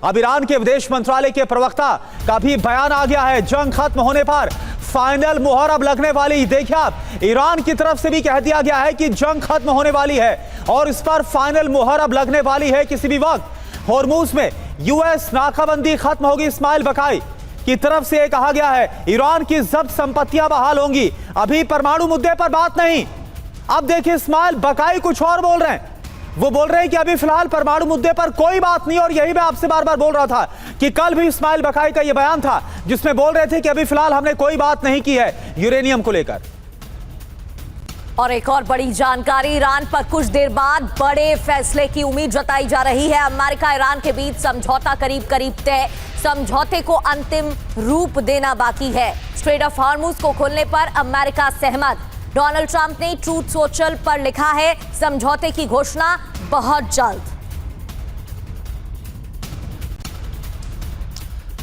अब ईरान के विदेश मंत्रालय के प्रवक्ता का भी बयान आ गया है। जंग खत्म होने पर फाइनल मुहर अब लगने वाली। देखिए आप, ईरान की तरफ से भी कह दिया गया है कि जंग खत्म होने वाली है और इस पर फाइनल मुहर अब लगने वाली है किसी भी वक्त। होर्मुज में यूएस नाकाबंदी खत्म होगी। इस्माइल बकाई की तरफ से यह कहा गया है ईरान की जब्त संपत्तियां बहाल होंगी। अभी परमाणु मुद्दे पर बात नहीं। अब देखिए, इस्माइल बकाई कुछ और बोल रहे हैं। वो बोल रहे हैं कि अभी फिलहाल परमाणु मुद्दे पर कोई बात नहीं। और यही मैं आपसे बार बार बोल रहा था कि कल भी इस्माइल बकाई का यह बयान था जिसमें बोल रहे थे कि अभी फिलहाल हमने कोई बात नहीं की है यूरेनियम को लेकर। और एक और बड़ी जानकारी, ईरान पर कुछ देर बाद बड़े फैसले की उम्मीद जताई जा रही है। अमेरिका ईरान के बीच समझौता करीब करीब तय। समझौते को अंतिम रूप देना बाकी है। स्ट्रेट ऑफ हॉर्मुज को खोलने पर अमेरिका सहमत। डोनाल्ड ट्रंप ने ट्रूथ सोशल पर लिखा है समझौते की घोषणा बहुत जल्द।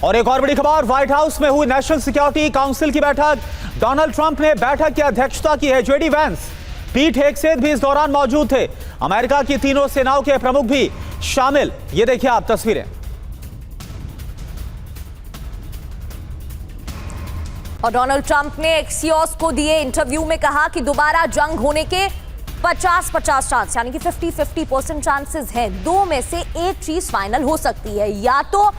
और एक और बड़ी खबर, व्हाइट हाउस में हुई नेशनल सिक्योरिटी काउंसिल की बैठक। डोनाल्ड ट्रंप ने बैठक की अध्यक्षता की है। जेडी वैंस, पीट हेगसेथ भी इस दौरान मौजूद थे। अमेरिका की तीनों सेनाओं के प्रमुख भी शामिल। ये देखिए आप तस्वीरें। और डोनाल्ड ट्रंप ने एक्सियोस को दिए इंटरव्यू में कहा कि दोबारा जंग होने के 50-50 चांस, यानी कि 50-50% चांसेस हैं। दो में से एक चीज फाइनल हो सकती है, या तो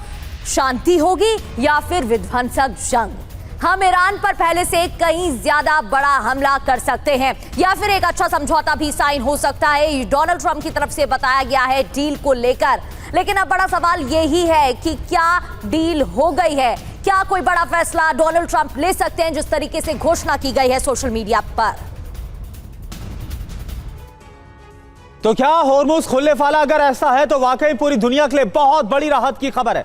शांति होगी या फिर विध्वंसक जंग। हम ईरान पर पहले से कहीं ज्यादा बड़ा हमला कर सकते हैं या फिर एक अच्छा समझौता भी साइन हो सकता है। डोनाल्ड ट्रंप की तरफ से बताया गया है डील को लेकर। लेकिन अब बड़ा सवाल यही है कि क्या डील हो गई है? क्या कोई बड़ा फैसला डोनाल्ड ट्रंप ले सकते हैं जिस तरीके से घोषणा की गई है सोशल मीडिया पर? तो क्या होर्मुज खुलने वाला? अगर ऐसा है तो वाकई पूरी दुनिया के लिए बहुत बड़ी राहत की खबर है।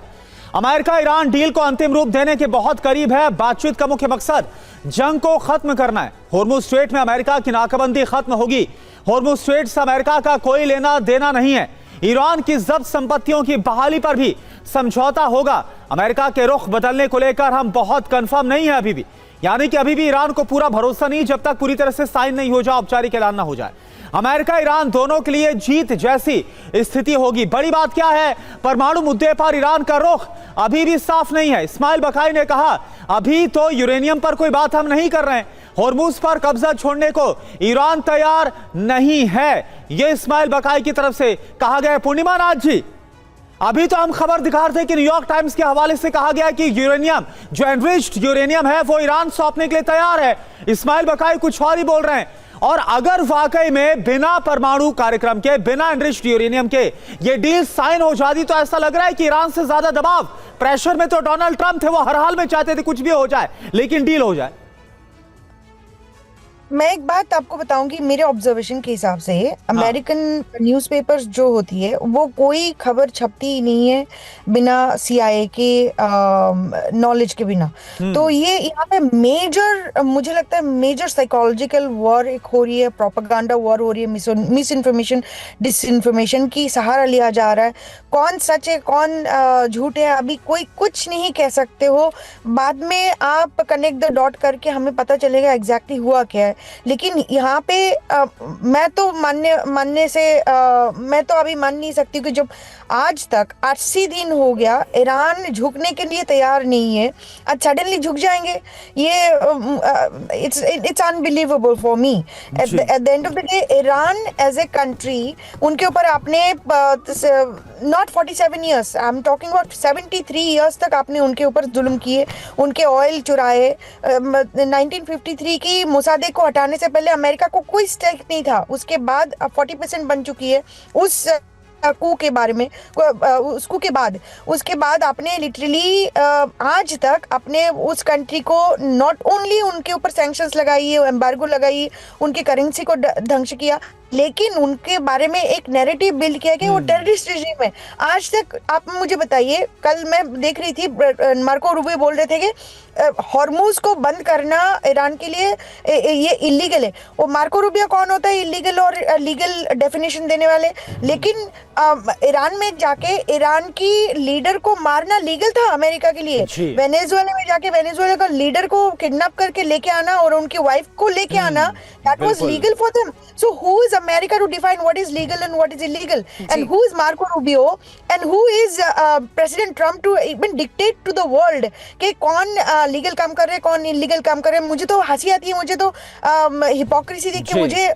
अमेरिका ईरान डील को अंतिम रूप देने के बहुत करीब है। बातचीत का मुख्य मकसद जंग को खत्म करना है। होर्मुज स्ट्रेट में अमेरिका की नाकाबंदी खत्म होगी। होर्मुज स्ट्रेट से अमेरिका का कोई लेना देना नहीं है। ईरान की जब्त संपत्तियों की बहाली पर भी समझौता होगा। अमेरिका के रुख बदलने को लेकर हम बहुत कंफर्म नहीं है अभी भी, यानी कि अभी भी ईरान को पूरा भरोसा नहीं जब तक पूरी तरह से साइन नहीं हो जाए, औपचारिक ऐलान ना हो जाए। अमेरिका ईरान दोनों के लिए जीत जैसी स्थिति होगी। बड़ी बात क्या है, परमाणु मुद्दे पर ईरान का रुख अभी भी साफ नहीं है। इस्माइल बकाई ने कहा अभी तो यूरेनियम पर कोई बात हम नहीं कर रहे हैं। होर्मुज पर कब्जा छोड़ने को ईरान तैयार नहीं है। यह इस्माइल बकाई की तरफ से कहा गया है। पूर्णिमा नाथ जी, अभी तो हम खबर दिखा रहे थे कि न्यूयॉर्क टाइम्स के हवाले से कहा गया कि यूरेनियम, जो एनरिच्ड यूरेनियम है, वो ईरान सौंपने के लिए तैयार है। इस्माइल बकाई कुछ और ही बोल रहे हैं। और अगर वाकई में बिना परमाणु कार्यक्रम के, बिना एनरिच्ड यूरेनियम के ये डील साइन हो जाती तो ऐसा लग रहा है कि ईरान से ज्यादा दबाव, प्रेशर में तो डोनाल्ड ट्रंप थे। वो हर हाल में चाहते थे कुछ भी हो जाए लेकिन डील हो जाए। मैं एक बात आपको बताऊंगी, मेरे ऑब्जर्वेशन के हिसाब से अमेरिकन न्यूज़पेपर्स जो होती है वो कोई खबर छपती ही नहीं है बिना CIA के नॉलेज के बिना। तो ये यहाँ पे मेजर, मुझे लगता है मेजर साइकोलॉजिकल वॉर एक हो रही है, प्रोपेगेंडा वॉर हो रही है। मिस इन्फॉर्मेशन, डिसइन्फॉर्मेशन की सहारा लिया जा रहा है। कौन सच है कौन झूठ है अभी कोई कुछ नहीं कह सकते हो। बाद में आप कनेक्ट द डॉट करके हमें पता चलेगा एग्जैक्टली हुआ क्या है। लेकिन यहाँ पे मैं तो मैं तो अभी मान नहीं सकती कि जब आज तक 80 दिन हो गया ईरान झुकने के लिए तैयार नहीं है, आज सडनली झुक जाएंगे। ये it's unbelievable for me. At the end of the day Iran as a country, उनके ऊपर आपने not 47 years, I am talking about 73 years तक आपने उनके ऊपर जुल्म किए, उनके ऑयल चुराए। 1953 की मुसादे को हटाने से पहले अमेरिका को कोई स्टेक नहीं था, उसके बाद 40% बन चुकी है। उस कू के बारे में, उसके बाद आपने लिटरली आज तक अपने उस कंट्री को नॉट ओनली उनके ऊपर सैंक्शंस लगाई है, एम्बार्गो लगाई, उनकी करेंसी को ध्वंस किया, लेकिन उनके बारे में एक नैरेटिव बिल्ड किया कि वो टेररिस्ट रिजीम है। आज तक आप मुझे बताइए, कल मैं देख रही थी मार्को रूबियो बोल रहे थे कि हॉर्मुज को बंद करना ईरान के लिए ये इलीगल है। वो मार्को रूबियो कौन होता है इलीगल और लीगल डेफिनेशन देने वाले? लेकिन ईरान में जाके ईरान की लीडर को मारना लीगल था अमेरिका के लिए। वेनेजुएला में जाके वेनेजुएला का लीडर को किडनैप करके लेके आना और उनकी वाइफ को लेके आना, that was legal for them. So who is America to define what is legal and what is illegal. And who is Marco Rubio and who is President Trump to even dictate to the world कि कौन legal काम कर रहे हैं, कौन illegal काम कर रहे हैं. मुझे तो हंसी आती है, मुझे तो हिपोक्रेसी देख के मुझे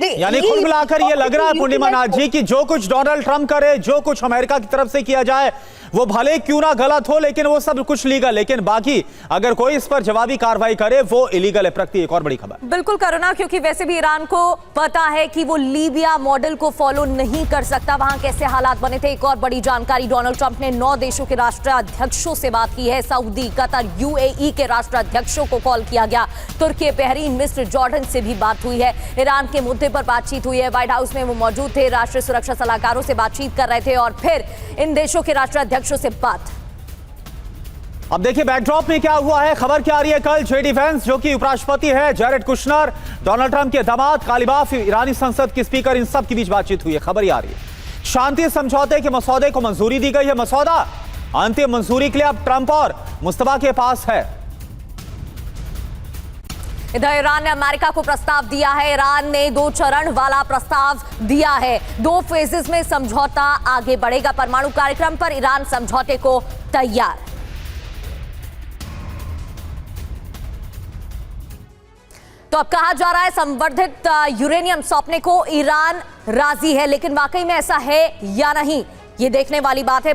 यानी कुल मिलाकर ये लग रहा है पूर्णिमा नाथ जी कि जो कुछ डोनाल्ड ट्रंप करे, जो कुछ अमेरिका की तरफ से किया जाए, वो भले क्यों ना गलत हो, लेकिन वो सब कुछ लीगल. लेकिन बाकी अगर कोई इस पर जवाबी कार्रवाई करे वो इलीगल है. प्रगति, एक और बड़ी खबर. बिल्कुल करुणा, क्योंकि वैसे भी ईरान को पता है कि वो लीबिया मॉडल को फॉलो नहीं कर सकता. वहां कैसे हालात बने थे, एक और बड़ी जानकारी. डोनाल्ड ट्रंप ने 9 देशों के राष्ट्राध्यक्षों से बात की है. सऊदी, कतर, यूएई के राष्ट्राध्यक्षों को कॉल किया गया. तुर्की, बहरीन, मिस्र, जॉर्डन से भी बात हुई है. ईरान के मुद्दे पर बातचीत हुई है. व्हाइट हाउस में वो मौजूद थे, राष्ट्रीय सुरक्षा सलाहकारों से बातचीत कर रहे थे और फिर इन देशों के राष्ट्राध्यक्षों से बात. अब देखिए बैकड्रॉप में क्या हुआ है. खबर क्या आ रही है. कल जेडी वेंस जो कि उपराष्ट्रपति है, जैरेड कुशनर, डोनाल्ड ट्रंप के दामाद, कालिबाफ, ईरानी संसद के स्पीकर, इन सब के बीच बातचीत हुई है. खबर ये आ रही है शांति समझौते के मसौदे को मंजूरी दी गई है. मसौदा अंतिम मंजूरी के लिए अब ट्रंप और मुस्तफा के पास है. इधर ईरान ने अमेरिका को प्रस्ताव दिया है. ईरान ने 2 चरण वाला प्रस्ताव दिया है. 2 फेजेस में समझौता आगे बढ़ेगा. परमाणु कार्यक्रम पर ईरान समझौते को तैयार. तो अब कहा जा रहा है संवर्धित यूरेनियम सौंपने को ईरान राजी है, लेकिन वाकई में ऐसा है या नहीं, ये देखने वाली बात है.